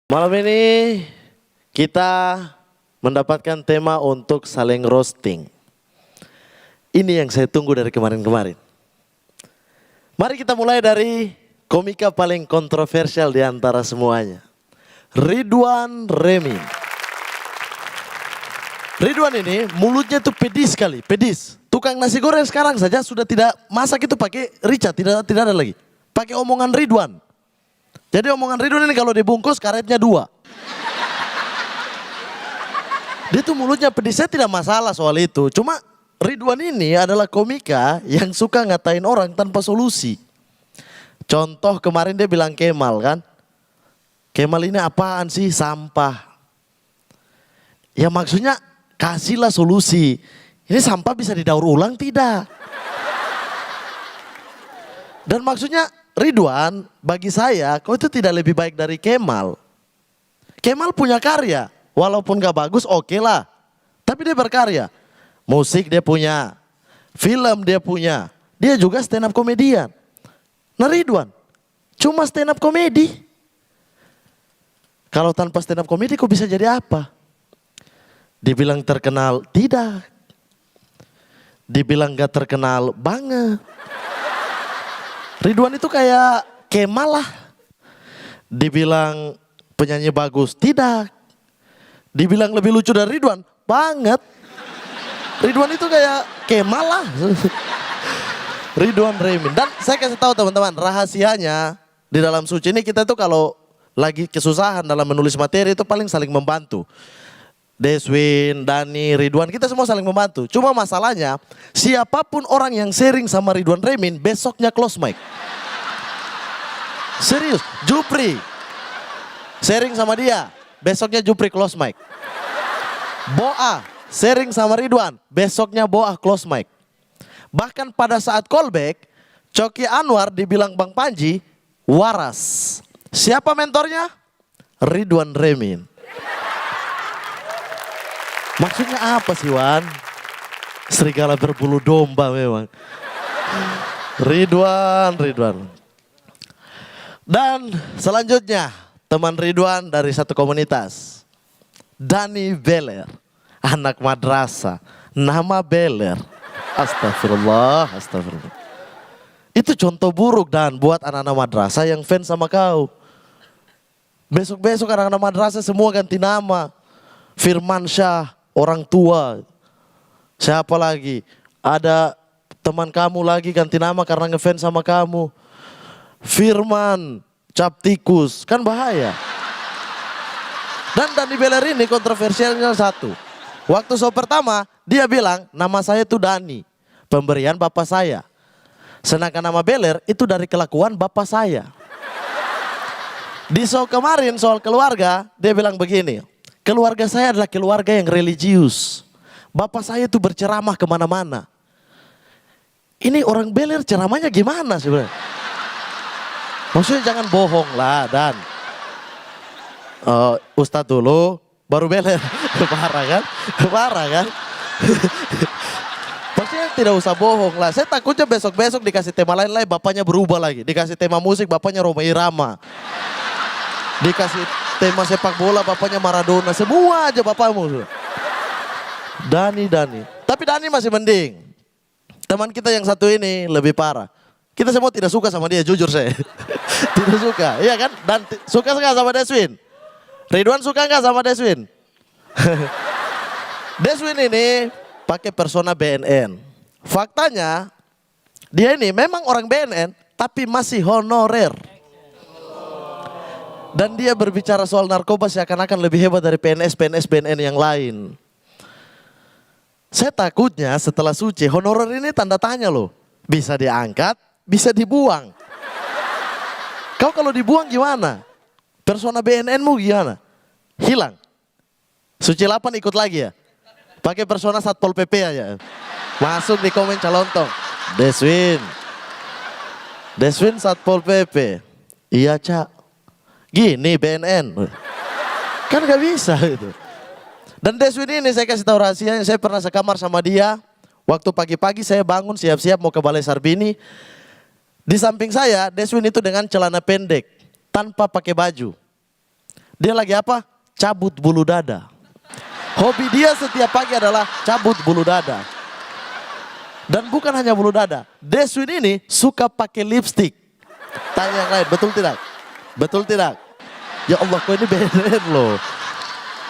Malam ini kita mendapatkan tema untuk saling roasting. Ini yang saya tunggu dari kemarin-kemarin. Mari kita mulai dari komika paling kontroversial di antara semuanya. Ridwan Remin. Ridwan ini mulutnya tuh pedis sekali, pedis. Tukang nasi goreng sekarang saja sudah tidak masak itu pakai rica, tidak ada lagi. Pakai omongan Ridwan. Jadi omongan Ridwan ini kalau dibungkus karetnya 2. Dia tuh mulutnya pedis, saya tidak masalah soal itu. Cuma Ridwan ini adalah komika yang suka ngatain orang tanpa solusi. Contoh kemarin dia bilang Kemal kan. Kemal ini apaan sih? Sampah. Ya maksudnya kasihlah solusi. Ini sampah bisa didaur ulang tidak? Dan maksudnya Ridwan bagi saya kau itu tidak lebih baik dari Kemal. Kemal punya karya. Walaupun gak bagus oke lah. Tapi dia berkarya. Musik dia punya. Film dia punya. Dia juga stand up komedian. Nah Ridwan cuma stand up komedi. Kalau tanpa stand up komedi kok bisa jadi apa? Dibilang terkenal tidak. Dibilang gak terkenal banget. Ridwan itu kayak Kemal lah. Dibilang penyanyi bagus, tidak. Dibilang lebih lucu dari Ridwan, banget. Ridwan itu kayak Kemal lah. Ridwan Remin. Dan saya kasih tahu teman-teman, rahasianya di dalam Suci ini kita tuh kalau lagi kesusahan dalam menulis materi itu paling saling membantu. Deswin, Dani, Ridwan, kita semua saling membantu. Cuma masalahnya, siapapun orang yang sharing sama Ridwan Remin, besoknya close mic. Serius, Jupri. Sharing sama dia, besoknya Jupri close mic. Boa, sharing sama Ridwan, besoknya Boa close mic. Bahkan pada saat callback, Coki Anwar dibilang Bang Panji, waras. Siapa mentornya? Ridwan Remin. Maksudnya apa sih Wan? Serigala berbulu domba memang. Ridwan. Dan selanjutnya teman Ridwan dari satu komunitas. Dani Beler. Anak madrasah. Nama Beler. Astagfirullah. Itu contoh buruk Dan buat anak-anak madrasah yang fans sama kau. Besok-besok anak-anak madrasah semua ganti nama. Firman Syah. Orang tua, siapa lagi? Ada teman kamu lagi ganti nama karena ngefans sama kamu. Firman, cap tikus, kan bahaya. Dan Dani Beler ini kontroversialnya satu. Waktu show pertama dia bilang nama saya itu Dani, pemberian bapak saya. Sedangkan nama Beler itu dari kelakuan bapak saya. Di show kemarin soal keluarga dia bilang begini. Keluarga saya adalah keluarga yang religius. Bapak saya itu berceramah kemana-mana. Ini orang Beler ceramahnya gimana sebenarnya? Maksudnya jangan bohong lah Dan. Ustadz dulu, baru Beler. Parah kan? Maksudnya tidak usah bohong lah. Saya takutnya besok-besok dikasih tema lain-lain bapaknya berubah lagi. Dikasih tema musik bapaknya Roma Irama. Dikasih tema sepak bola bapaknya Maradona. Semua aja bapakmu. Dani. Tapi Dani masih mending. Teman kita yang satu ini lebih parah. Kita semua tidak suka sama dia, jujur saya. Tidak suka, iya kan? Dan suka nggak sama Deswin? Ridwan suka nggak sama Deswin? Deswin ini pakai persona BNN. Faktanya dia ini memang orang BNN tapi masih honorer. Dan dia berbicara soal narkoba seakan-akan lebih hebat dari PNS BNN yang lain. Saya takutnya setelah Suci honorer ini tanda tanya loh. Bisa diangkat, bisa dibuang. Kau kalau dibuang gimana? Persona BNN-mu gimana? Hilang. Suci 8 ikut lagi ya? Pakai persona Satpol PP aja. Masuk di komen calontong. Deswin Satpol PP. Iya Cak. Gini BNN. Kan gak bisa itu. Dan Deswin ini saya kasih tahu rahasianya. Saya pernah sekamar sama dia. Waktu pagi-pagi saya bangun siap-siap mau ke Balai Sarbini. Di samping saya Deswin itu dengan celana pendek. Tanpa pakai baju. Dia lagi apa? Cabut bulu dada. Hobi dia setiap pagi adalah cabut bulu dada. Dan bukan hanya bulu dada. Deswin ini suka pakai lipstick. Tanya yang lain, betul tidak? Betul tidak? Ya Allah, kok ini BNN loh.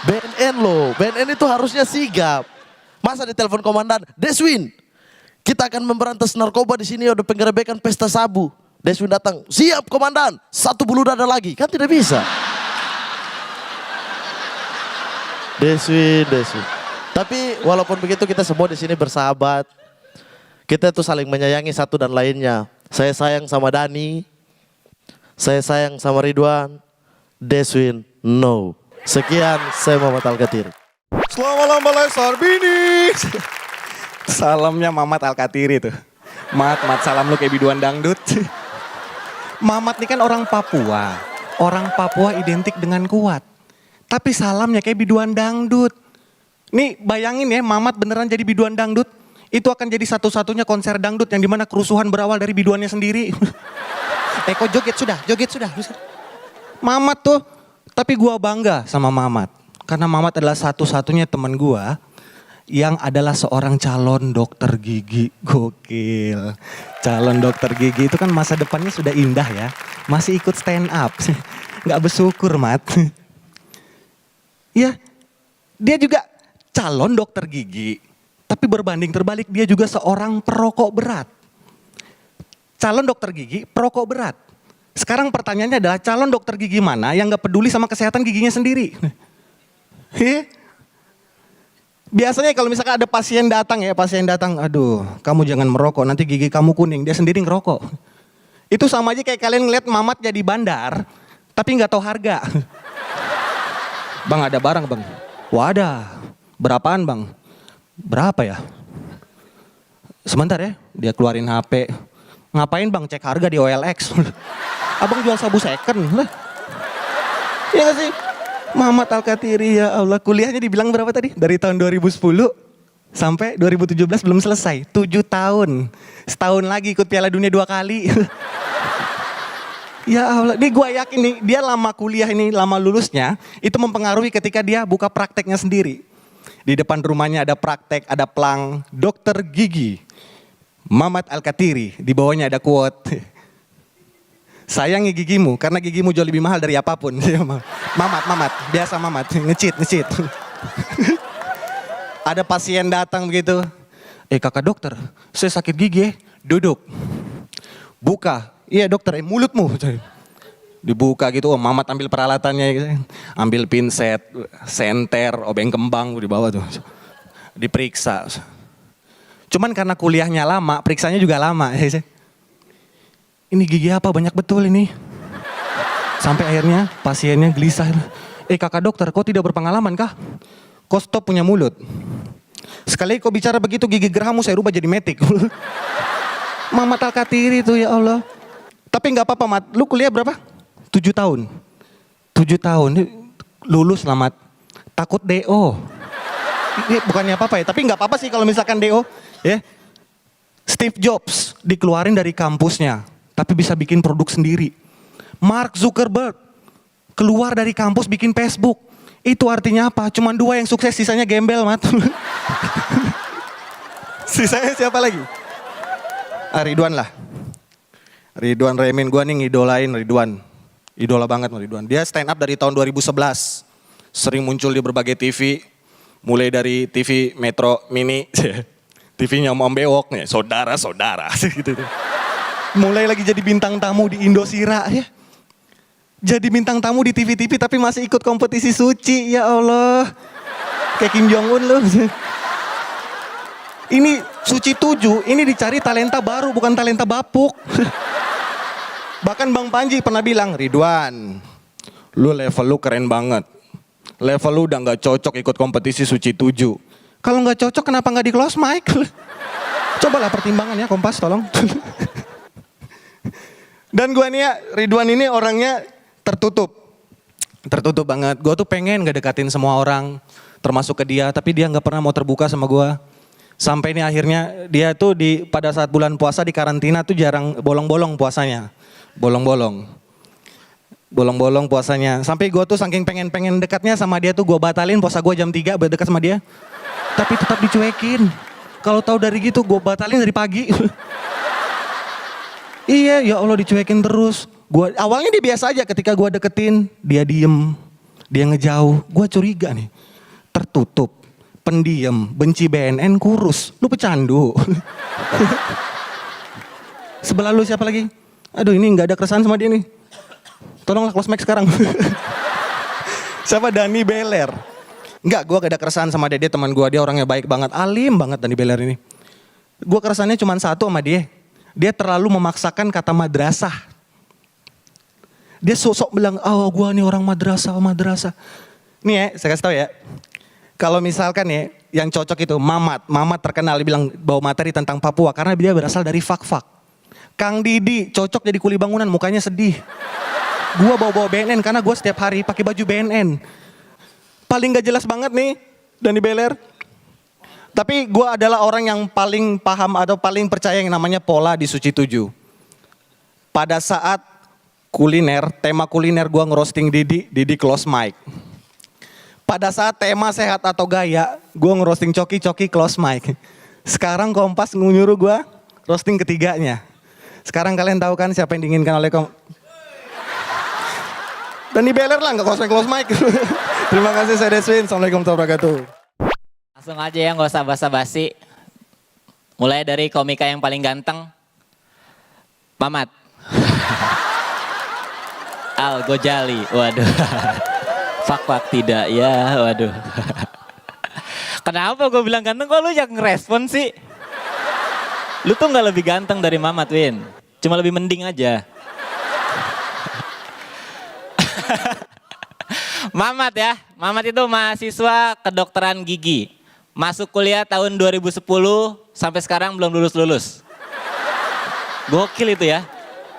BNN loh. BNN itu harusnya sigap. Masa ditelepon komandan, Deswin, kita akan memberantas narkoba di sini, ada penggerebekan pesta sabu. Deswin datang, siap komandan, 1 bulu dada lagi. Kan tidak bisa. Deswin. Tapi walaupun begitu kita semua di sini bersahabat. Kita tuh saling menyayangi satu dan lainnya. Saya sayang sama Dani. Saya sayang sama Ridwan. Deswin, no. Sekian, saya Mamat Al-Katiri. Selamat malam Balai Sarbini. Salamnya Mamat Al-Katiri tuh. Mat, salam lu kayak biduan dangdut. Mamat ini kan orang Papua. Orang Papua identik dengan kuat. Tapi salamnya kayak biduan dangdut. Nih bayangin ya, Mamat beneran jadi biduan dangdut. Itu akan jadi satu-satunya konser dangdut yang dimana kerusuhan berawal dari biduannya sendiri. Kok joget sudah. Mamat tuh, tapi gua bangga sama Mamat. Karena Mamat adalah satu-satunya teman gua yang adalah seorang calon dokter gigi. Gokil. Calon dokter gigi itu kan masa depannya sudah indah ya. Masih ikut stand up. Gak bersyukur, Mat. Ya, dia juga calon dokter gigi. Tapi berbanding terbalik dia juga seorang perokok berat. Calon dokter gigi, perokok berat. Sekarang pertanyaannya adalah calon dokter gigi mana yang gak peduli sama kesehatan giginya sendiri? Biasanya kalau misalkan ada pasien datang, aduh kamu jangan merokok, nanti gigi kamu kuning, dia sendiri ngerokok. Itu sama aja kayak kalian ngeliat Mamat jadi bandar, tapi gak tahu harga. Bang ada barang bang, wadah, berapaan bang? Berapa ya? Sebentar ya, dia keluarin HP. Ngapain bang cek harga di OLX? Abang jual sabu second lah. Iya gak sih? Mamat Al-Katiri ya Allah, kuliahnya dibilang berapa tadi? Dari tahun 2010 sampai 2017 belum selesai. 7 tahun. Setahun lagi ikut Piala Dunia 2 kali. Ya Allah, ini gue yakin nih dia lama kuliah ini, lama lulusnya, itu mempengaruhi ketika dia buka prakteknya sendiri. Di depan rumahnya ada praktek, ada pelang, dokter gigi. Mamat Al-Katiri, di bawahnya ada quote. Sayangi gigimu, karena gigimu jauh lebih mahal dari apapun. Mamat, biasa Mamat, ngecit. Ada pasien datang begitu. Kakak dokter, saya sakit gigi, duduk. Buka, iya dokter, mulutmu. Dibuka gitu, Mamat ambil peralatannya, gitu. Ambil pinset, senter, obeng kembang di bawah tuh. Diperiksa. Cuman karena kuliahnya lama, periksanya juga lama. Ini gigi apa banyak betul ini. Sampai akhirnya pasiennya gelisah. Kakak dokter, kok tidak berpengalaman kah? Kok stop punya mulut? Sekali kau bicara begitu gigi gerahmu saya rubah jadi metik. Mamat Al-Katiri tuh ya Allah. Tapi gak apa-apa Mat, lu kuliah berapa? 7 tahun. 7 tahun, lulus lah Mat. Takut DO. Ini bukannya apa-apa ya, tapi gak apa-apa sih kalau misalkan DO. Ya. Steve Jobs dikeluarin dari kampusnya, tapi bisa bikin produk sendiri. Mark Zuckerberg keluar dari kampus bikin Facebook. Itu artinya apa? Cuman 2 yang sukses, sisanya gembel Mat. Sisanya siapa lagi? Ridwan lah. Ridwan Remin, gue nih ngidolain Ridwan. Idola banget Ridwan. Dia stand up dari tahun 2011. Sering muncul di berbagai TV. Mulai dari TV Metro Mini. TV-nya Om Bewok nih, saudara-saudara. Gitu. Mulai lagi jadi bintang tamu di Indosiar ya. Jadi bintang tamu di TV-TV tapi masih ikut kompetisi suci, ya Allah. Kayak Kim Jong Un loh. Ini Suci 7, ini dicari talenta baru bukan talenta bapuk. Bahkan Bang Panji pernah bilang, Ridwan, lu level lu keren banget. Level lu udah gak cocok ikut kompetisi Suci 7. Kalau gak cocok kenapa gak di close mic? Cobalah pertimbangan ya Kompas tolong. Dan gue nih ya, Ridwan ini orangnya tertutup. Tertutup banget. Gue tuh pengen gak dekatin semua orang, termasuk ke dia. Tapi dia gak pernah mau terbuka sama gue. Sampai ini akhirnya dia tuh pada saat bulan puasa di karantina tuh jarang bolong-bolong puasanya. Bolong-bolong. Bolong-bolong puasanya. Sampai gue tuh saking pengen dekatnya sama dia tuh gue batalin puasa gue jam 3 biar dekat sama dia. Tapi tetap dicuekin. Kalau tahu dari gitu gue batalin dari pagi. Iya, ya Allah dicuekin terus. Awalnya dia biasa aja, ketika gue deketin dia diem, dia ngejauh. Gue curiga nih, tertutup, pendiam, benci BNN, kurus. Lu pecandu. Sebelah lu siapa lagi? Aduh ini nggak ada keresahan sama dia nih. Tolonglah close mic sekarang. Siapa? Dani Beler. Enggak, gue gak ada keresahan sama dia. Dia teman gue, dia orangnya baik banget, alim banget Dani Beler ini. Gue keresahannya cuma satu sama dia. Dia terlalu memaksakan kata madrasah. Dia sok-sok bilang, gue nih orang madrasah. Nih ya, saya kasih tau ya. Kalau misalkan ya, yang cocok itu Mamat. Mamat terkenal, dia bilang bawa materi tentang Papua. Karena dia berasal dari fak-fak. Kang Didi, cocok jadi kuli bangunan, mukanya sedih. Gue bawa BNN karena gue setiap hari pakai baju BNN. Paling gak jelas banget nih, Dani Beler. Tapi gue adalah orang yang paling paham atau paling percaya yang namanya pola di Suci 7. Pada saat kuliner, tema kuliner gue ngerosting Didi close mic. Pada saat tema sehat atau gaya, gue ngerosting Coki close mic. Sekarang Kompas nyuruh gue roasting ketiganya. Sekarang kalian tahu kan siapa yang diinginkan oleh Dani Beler lah, gak close mic. Terima kasih, saya Deswin. Assalamualaikum warahmatullahi wabarakatuh. Langsung aja ya, nggak usah basa-basi. Mulai dari komika yang paling ganteng, Mamat. Al Ghazali, waduh. Fak tidak ya, waduh. Kenapa gue bilang ganteng, kok lu yang ngerespon sih? Lu tuh nggak lebih ganteng dari Mamat, Win. Cuma lebih mending aja. Mamat ya, Mamat itu mahasiswa kedokteran gigi. Masuk kuliah tahun 2010 sampai sekarang belum lulus-lulus. Gokil itu ya,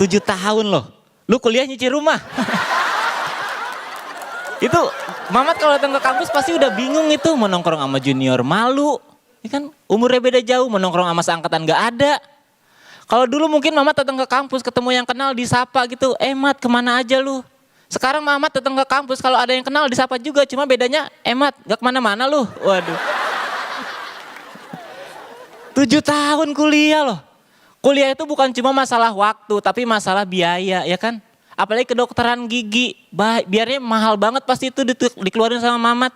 7 tahun loh. Lu kuliah nyicil rumah. Itu Mamat kalau datang ke kampus pasti udah bingung itu, mau nongkrong sama junior malu. Ya kan umurnya beda jauh, mau nongkrong sama seangkatan gak ada. Kalau dulu mungkin Mamat datang ke kampus ketemu yang kenal disapa gitu, Mat kemana aja lu? Sekarang Mamat datang ke kampus kalau ada yang kenal disapa juga, cuma bedanya Mat gak kemana-mana lu. Waduh. 7 tahun kuliah loh. Kuliah itu bukan cuma masalah waktu tapi masalah biaya ya kan. Apalagi kedokteran gigi, biarnya mahal banget pasti itu dikeluarin sama Mamat.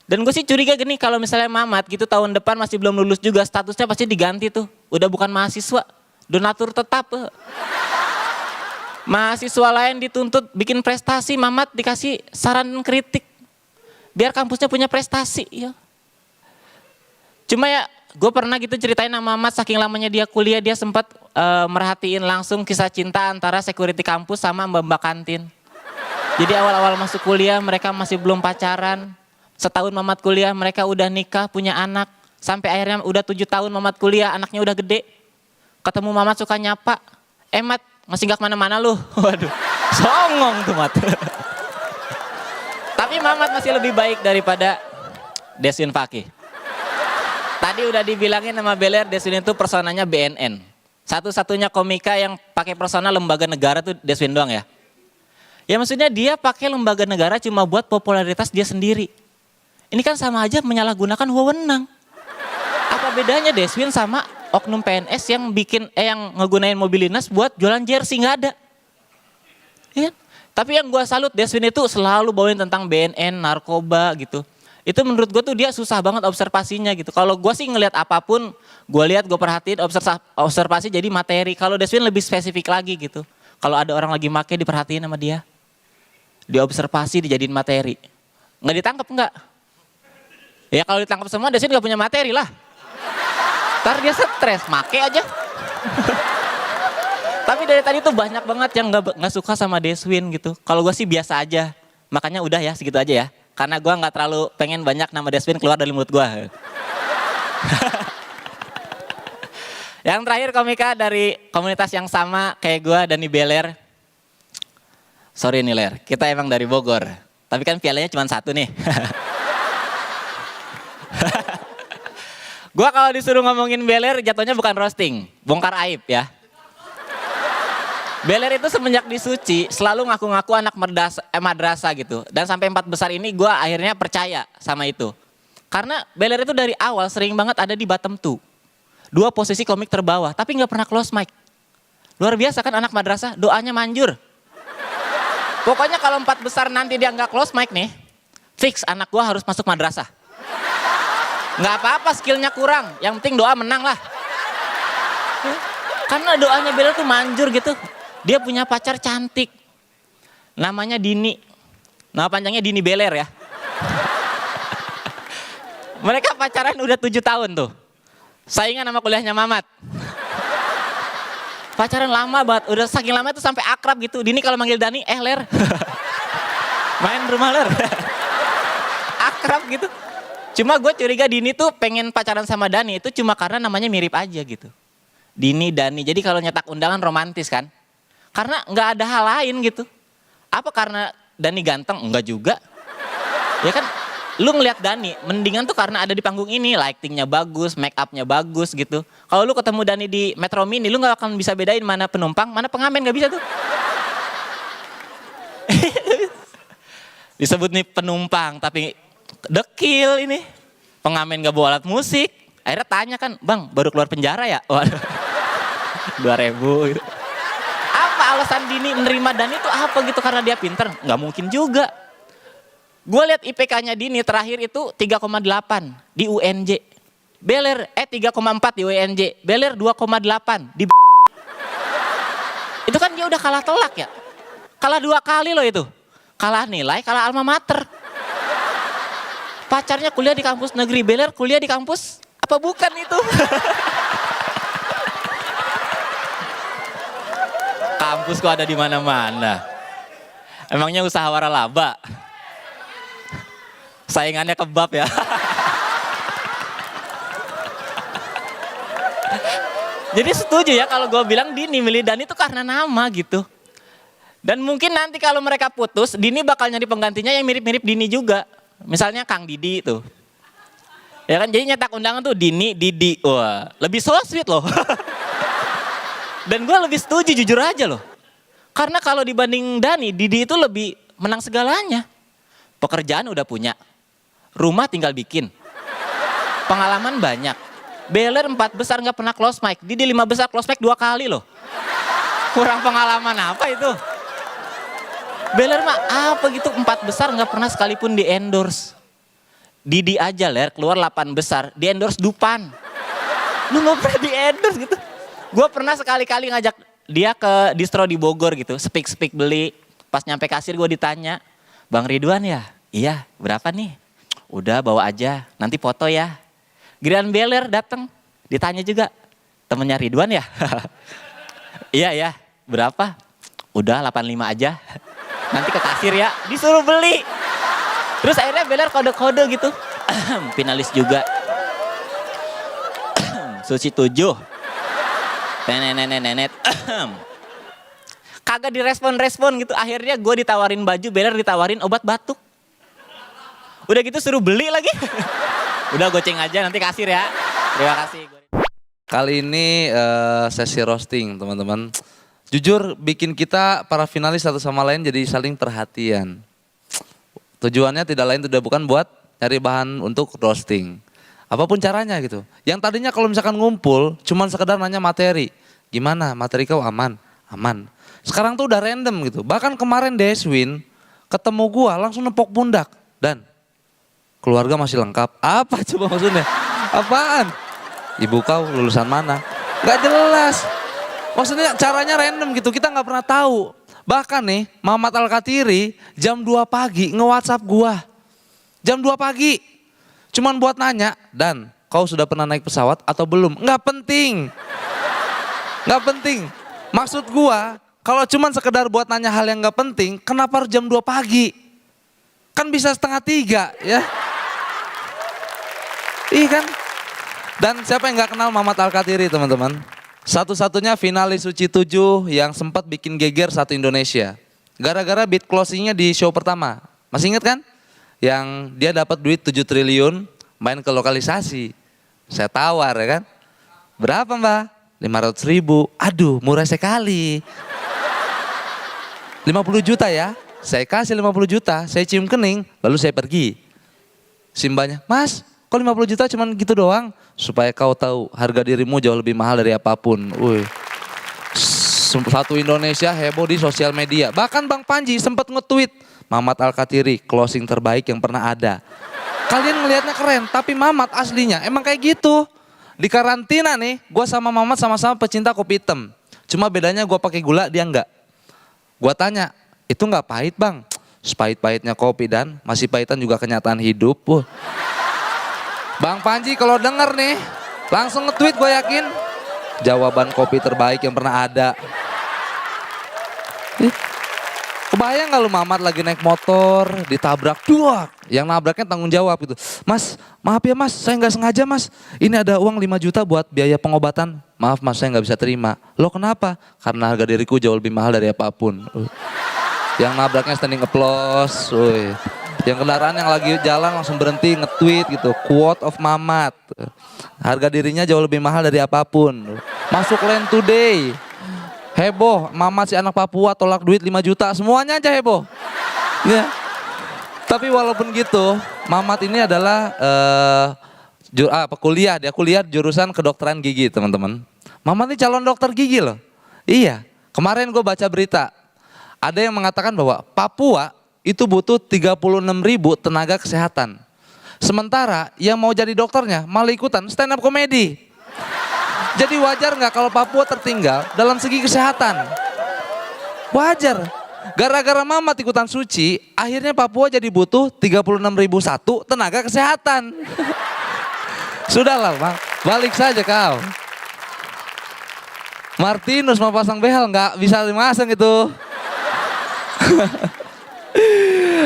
Dan gue sih curiga gini, kalau misalnya Mamat gitu tahun depan masih belum lulus juga, statusnya pasti diganti tuh. Udah bukan mahasiswa, donatur tetap. Mahasiswa lain dituntut bikin prestasi, Mamat dikasih saran dan kritik. Biar kampusnya punya prestasi. Ya. Cuma ya gue pernah gitu ceritain sama Mamat, saking lamanya dia kuliah, dia sempat merhatiin langsung kisah cinta antara security kampus sama mbak-mbak kantin. Jadi awal-awal masuk kuliah mereka masih belum pacaran. Setahun Mamat kuliah mereka udah nikah, punya anak. Sampai akhirnya udah 7 tahun Mamat kuliah, anaknya udah gede. Ketemu Mamat suka nyapa, Mat masih gak kemana-mana lu. Waduh, songong tuh Mat. Tapi Mamat masih lebih baik daripada Deswin Fakih. Tadi udah dibilangin sama Beler, Deswin itu personanya BNN. Satu-satunya komika yang pakai persona lembaga negara tuh Deswin doang ya. Ya maksudnya dia pakai lembaga negara cuma buat popularitas dia sendiri. Ini kan sama aja menyalahgunakan wewenang. Apa bedanya Deswin sama oknum PNS yang yang ngegunain mobil dinas buat jualan jersey, nggak ada. Ya kan? Tapi yang gue salut Deswin itu selalu bawain tentang BNN, narkoba gitu. Itu menurut gue tuh dia susah banget observasinya gitu. Kalau gue sih ngelihat apapun, gue lihat, gue perhatiin, observasi jadi materi. Kalau Deswin lebih spesifik lagi gitu. Kalau ada orang lagi make diperhatiin sama dia. Diobservasi, dijadiin materi. Nggak ditangkap nggak? Ya kalau ditangkap semua Deswin nggak punya materi lah. Ntar dia stres, make aja. Tapi dari tadi tuh banyak banget yang nggak suka sama Deswin gitu. Kalau gue sih biasa aja. Makanya udah ya segitu aja ya. Karena gue nggak terlalu pengen banyak nama Deswin keluar dari mulut gue. Yang terakhir komika dari komunitas yang sama kayak gue, Dani Beler. Sorry nih Ler, kita emang dari Bogor. Tapi kan pialanya cuma 1 nih. Gue kalau disuruh ngomongin Beler jatuhnya bukan roasting, bongkar aib ya. Beler itu semenjak disuci selalu ngaku-ngaku anak madrasah gitu. Dan sampai 4 besar ini gue akhirnya percaya sama itu. Karena Beler itu dari awal sering banget ada di bottom 2. 2 posisi komik terbawah, tapi nggak pernah close mic. Luar biasa kan anak madrasah, doanya manjur. Pokoknya kalau 4 besar nanti dia nggak close mic nih, fix anak gue harus masuk madrasah. Nggak apa-apa skillnya kurang, yang penting doa menang lah. Karena doanya Beler tuh manjur gitu. Dia punya pacar cantik. Namanya Dini. Nama panjangnya Dini Beler ya. Mereka pacaran udah 7 tahun tuh. Saingan sama kuliahnya Mamat. Pacaran lama banget. Udah saking lama tuh sampai akrab gitu. Dini kalau manggil Dani, Ler. Main rumah Ler. Akrab gitu. Cuma gue curiga Dini tuh pengen pacaran sama Dani itu cuma karena namanya mirip aja gitu. Dini, Dani. Jadi kalau nyetak undangan romantis kan. Karena nggak ada hal lain gitu. Apa karena Dani ganteng? Enggak juga. Ya kan, lu ngelihat Dani, mendingan tuh karena ada di panggung ini, lightingnya bagus, make upnya bagus gitu. Kalau lu ketemu Dani di Metro Mini, lu nggak akan bisa bedain mana penumpang, mana pengamen, nggak bisa tuh. Disebut nih penumpang, tapi dekil ini. Pengamen nggak bawa alat musik. Akhirnya tanya kan, bang baru keluar penjara ya? Waduh, 2.000 gitu. Apa alasan Dini menerima Dani itu apa gitu? Karena dia pinter? Nggak mungkin juga. Gue lihat IPK-nya Dini terakhir itu 3,8 di UNJ. Beler 3,4 di UNJ. Beler 2,8 di itu kan dia udah kalah telak ya. Kalah 2 kali loh itu. Kalah nilai, kalah alma mater. Pacarnya kuliah di kampus negeri, Beler kuliah di kampus apa bukan itu? Kampus kok ada di mana-mana. Emangnya usaha waralaba? Saingannya kebab ya. Jadi setuju ya kalau gue bilang Dini milih Dani itu karena nama gitu. Dan mungkin nanti kalau mereka putus, Dini bakal nyari penggantinya yang mirip-mirip Dini juga. Misalnya Kang Didi tuh. Ya kan, jadi nyetak undangan tuh Dini, Didi. Wah, lebih so sweet loh. Dan gue lebih setuju jujur aja loh. Karena kalau dibanding Dani, Didi itu lebih menang segalanya. Pekerjaan udah punya. Rumah tinggal bikin. Pengalaman banyak. Beler 4 besar nggak pernah close mic. Didi 5 besar close mic 2 kali loh. Kurang pengalaman apa itu? Beler mah apa gitu 4 besar nggak pernah sekalipun di endorse. Didi aja Ler keluar 8 besar di endorse Dupan. Lu nggak pernah di endorse gitu. Gue pernah sekali-kali ngajak dia ke distro di Bogor gitu. Speak beli. Pas nyampe kasir gue ditanya. Bang Ridwan ya? Iya, berapa nih? Udah bawa aja, nanti foto ya. Giliran Beler datang, ditanya juga. Temennya Ridwan ya? Iya ya, berapa? Udah 85 aja. Nanti ke kasir ya, disuruh beli. Terus akhirnya Beler kode-kode gitu. Finalis juga. Suci 7. Nenet. Kagak direspon gitu. Akhirnya gue ditawarin baju, Beler ditawarin obat batuk. Udah gitu suruh beli lagi. Udah goceng aja nanti kasir ya. Terima kasih. Kali ini sesi roasting teman-teman. Jujur bikin kita para finalis satu sama lain jadi saling perhatian. Tujuannya tidak lain tidak bukan buat cari bahan untuk roasting. Apapun caranya gitu. Yang tadinya kalau misalkan ngumpul cuman sekedar nanya materi. Gimana materi kau aman? Aman. Sekarang tuh udah random gitu. Bahkan kemarin Deswin ketemu gua langsung nepok pundak. Dan keluarga masih lengkap. Apa coba maksudnya? Apaan? Ibu kau lulusan mana? Gak jelas. Maksudnya caranya random gitu, kita gak pernah tahu. Bahkan nih, Mamat Al-Katiri jam 2 pagi nge-WhatsApp gua. Jam 2 pagi. Cuman buat nanya, Dan kau sudah pernah naik pesawat atau belum? Gak penting. Gak penting. Maksud gua, kalau cuman sekedar buat nanya hal yang gak penting, kenapa harus jam 2 pagi? Kan bisa 2:30 ya. Iya kan? Dan siapa yang gak kenal Mamat Al-Katiri teman-teman? Satu-satunya finalis Suci 7 yang sempat bikin geger satu Indonesia. Gara-gara beat closingnya di show pertama. Masih ingat kan? Yang dia dapat duit 7 triliun main ke lokalisasi. Saya tawar ya kan? Berapa mbak? 500.000. Aduh murah sekali. 50 juta ya. Saya kasih 50 juta, saya cium kening, lalu saya pergi. Simbanya, Mas, kok 50 juta cuman gitu doang? Supaya kau tahu harga dirimu jauh lebih mahal dari apapun. Wih. Satu Indonesia heboh di sosial media. Bahkan Bang Panji sempat nge-tweet, Mamat Al-Katiri, closing terbaik yang pernah ada. Kalian ngelihatnya keren, tapi Mamat aslinya emang kayak gitu. Di karantina nih, gue sama Mamat sama-sama pecinta kopi hitam. Cuma bedanya gue pakai gula, dia enggak. Gue tanya, itu nggak pahit bang? Sepahit-pahitnya kopi dan masih pahitan juga kenyataan hidup. Wah. Bang Panji kalau denger nih, langsung nge-tweet gue yakin. Jawaban kopi terbaik yang pernah ada. Kebayang gak lu Mamat lagi naik motor, ditabrak, duak. Yang nabraknya tanggung jawab gitu. Mas, maaf ya mas, saya nggak sengaja mas. Ini ada uang 5 juta buat biaya pengobatan. Maaf mas, saya nggak bisa terima. Lo kenapa? Karena harga diriku jauh lebih mahal dari apapun. Yang nabraknya standing applause. Yang kendaraan yang lagi jalan langsung berhenti nge-tweet gitu. Quote of Mamat. Harga dirinya jauh lebih mahal dari apapun. Masuk Land Today. Heboh, Mamat si anak Papua tolak duit 5 juta. Semuanya aja heboh. Ya. Tapi walaupun gitu, Mamat ini adalah kuliah. Dia kuliah jurusan kedokteran gigi teman-teman. Mamat ini calon dokter gigi loh. Iya, kemarin gue baca berita. Ada yang mengatakan bahwa Papua itu butuh 36.000 tenaga kesehatan. Sementara yang mau jadi dokternya malah ikutan stand up comedy. Jadi wajar nggak kalau Papua tertinggal dalam segi kesehatan? Wajar. Gara-gara Mamat ikutan suci, akhirnya Papua jadi butuh 36.001 tenaga kesehatan. Sudahlah Bang, balik saja kau. Martinus mau pasang behel nggak bisa dimasang itu.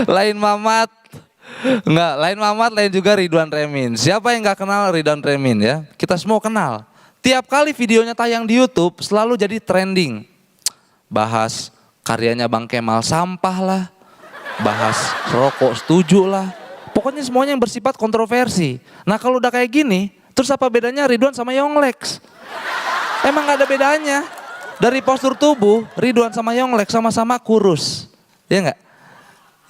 Lain Mamat, enggak, lain Mamat, lain juga Ridwan Remin. Siapa yang nggak kenal Ridwan Remin ya? Kita semua kenal. Tiap kali videonya tayang di YouTube selalu jadi trending. Bahas karyanya Bang Kemal sampah lah, bahas rokok setuju lah. Pokoknya semuanya yang bersifat kontroversi. Nah kalau udah kayak gini, terus apa bedanya Ridwan sama Yonglex? Emang gak ada bedanya. Dari postur tubuh, Ridwan sama Yonglex sama-sama kurus. Iya gak?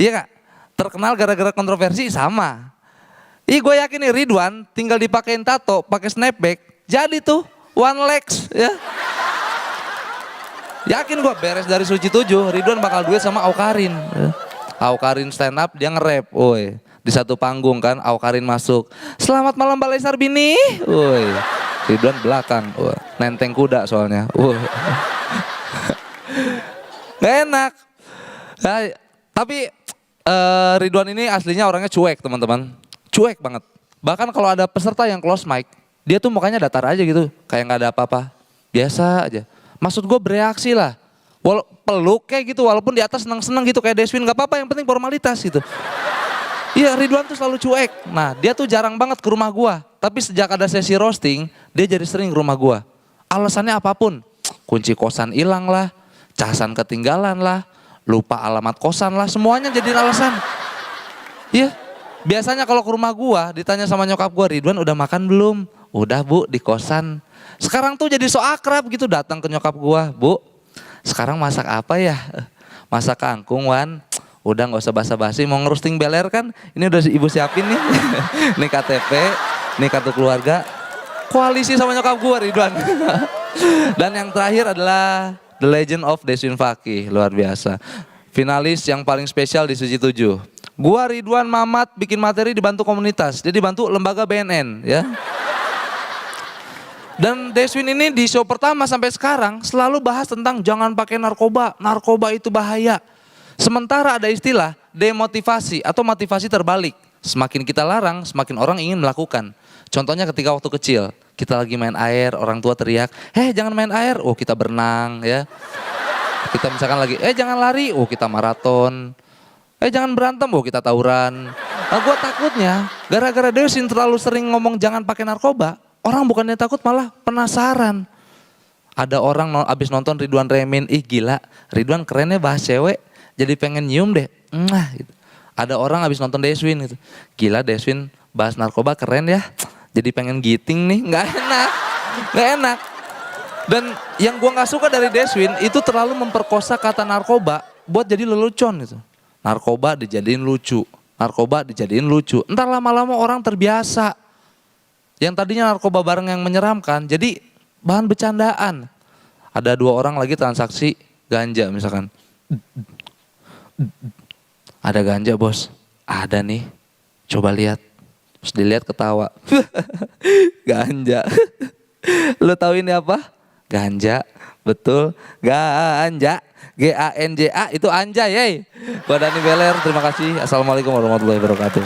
Iya gak? Terkenal gara-gara kontroversi sama. Gue yakin nih Ridwan tinggal dipakein tato, pakai snapback. Jadi tuh one legs ya. Yakin gue beres dari Suci 7, Ridwan bakal duet sama Aukarin. Aukarin stand up, dia nge-rap. Woi, di satu panggung kan Aukarin masuk. Selamat malam Balai Sarbini. Woi, Ridwan belakang. Woi, nenteng kuda soalnya. Woi. Gak enak. Nah, tapi Ridwan ini aslinya orangnya cuek teman-teman. Cuek banget. Bahkan kalau ada peserta yang close mic, dia tuh mukanya datar aja gitu, kayak nggak ada apa-apa, biasa aja. Maksud gue bereaksi lah, peluk kayak gitu, walaupun di atas seneng-seneng gitu kayak Deswin, nggak apa-apa, yang penting formalitas gitu. Iya, Ridwan tuh selalu cuek. Nah, dia tuh jarang banget ke rumah gue, tapi sejak ada sesi roasting, dia jadi sering ke rumah gue. Alasannya apapun, kunci kosan hilang lah, casan ketinggalan lah, lupa alamat kosan lah, semuanya jadi alasan. Iya, biasanya kalau ke rumah gua ditanya sama nyokap gua, Ridwan udah makan belum? Udah bu, di kosan. Sekarang tuh jadi so akrab gitu, datang ke nyokap gua, Bu, sekarang masak apa ya? Masak kangkung Wan. Udah gak usah basa-basi, mau ngerusting beler kan? Ini udah ibu siapin nih. Nih KTP, nih kartu keluarga. Koalisi sama nyokap gua Ridwan. Dan yang terakhir adalah The Legend of Deswin Fakih, luar biasa. Finalis yang paling spesial di Suci 7. Gua Ridwan Mamat bikin materi dibantu komunitas, jadi bantu lembaga BNN ya. Dan Deswin ini di show pertama sampai sekarang selalu bahas tentang jangan pakai narkoba, narkoba itu bahaya. Sementara ada istilah demotivasi atau motivasi terbalik. Semakin kita larang, semakin orang ingin melakukan. Contohnya ketika waktu kecil, kita lagi main air, orang tua teriak, jangan main air, oh kita berenang ya. Kita misalkan lagi, jangan lari, oh kita maraton. Jangan berantem, oh kita tawuran. Nah gue takutnya, gara-gara Deswin terlalu sering ngomong jangan pakai narkoba, orang bukannya takut malah penasaran. Ada orang abis nonton Ridwan Remin, ih gila, Ridwan kerennya bahas cewek, jadi pengen nyium deh. Gitu. Ada orang abis nonton Deswin gitu, gila Deswin bahas narkoba keren ya, jadi pengen giting nih, nggak enak, nggak enak. Dan yang gue nggak suka dari Deswin itu terlalu memperkosa kata narkoba buat jadi lelucon gitu. Narkoba dijadiin lucu. Narkoba dijadiin lucu. Entar lama-lama orang terbiasa. Yang tadinya narkoba barang yang menyeramkan, jadi bahan bercandaan. Ada 2 orang lagi transaksi ganja misalkan. Ada ganja bos, ada nih. Coba lihat. Terus dilihat ketawa. Ganja. Lo tahu ini apa? Ganja. Betul. Ganja. Ganja itu anjay. Gua Dani Beler, terima kasih. Assalamualaikum warahmatullahi wabarakatuh.